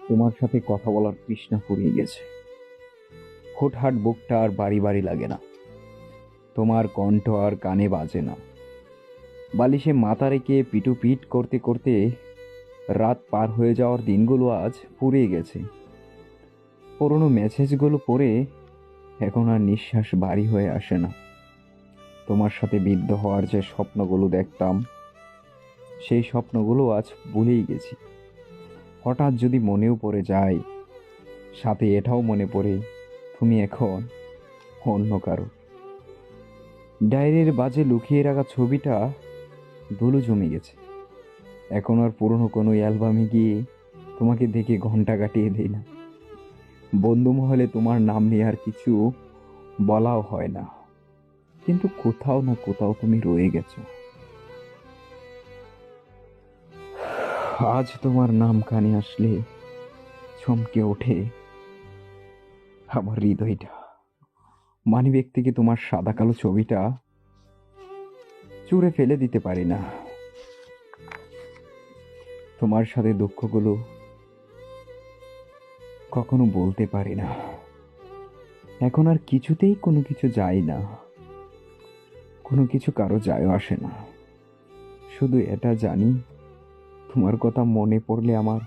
তোমার সাথে কথা বলার তৃষ্ণা ফুরিয়ে গেছে। হুটহাট বুকটা আর বাড়ি বাড়ি লাগে না। তোমার কণ্ঠ আর কানে বাজে না। বালিশে মাথা রেখে পিটুপিট করতে করতে রাত পার হয়ে যাওয়ার দিনগুলো আজ ফুরিয়ে গেছে। পুরনো মেসেজগুলো পড়ে এখন আর নিঃশ্বাস ভারী হয়ে আসে না। তোমার সাথে বিদ্ধ হওয়ার যে স্বপ্নগুলো দেখতাম, সেই স্বপ্নগুলো আজ ভুলেই গেছি। হঠাৎ যদি মনেও পড়ে যায়, সাথে এটাও মনে পড়ে তুমি এখন অন্য কারো। ডায়েরির বাজে লুকিয়ে রাখা ছবিটা ধুলো জমে গেছে। এখন আর পুরনো কোনো অ্যালবামে গিয়ে তোমাকে দেখে ঘন্টা কাটিয়ে দেই না। বন্ধু মহলে তোমার নাম নিয়ে আর কিছু বলাও হয় না, কিন্তু কোথাও না কোথাও তুমি রয়ে গেছো। আজ তোমার নাম কানে আসলে চমকে ওঠে আমার হৃদয়টা। মানিব্যাগ থেকে তোমার সাদা কালো ছবিটা চুরে ফেলে দিতে পারি না। তোমার সাথে দুঃখগুলো কখনো বলতে পারি না। এখন আর কিছুতেই কোনো কিছু যায় না, কোনো কিছু কারো যায়ও আসে না। শুধু এটা জানি, তোমার কথা মনে পড়লে আমার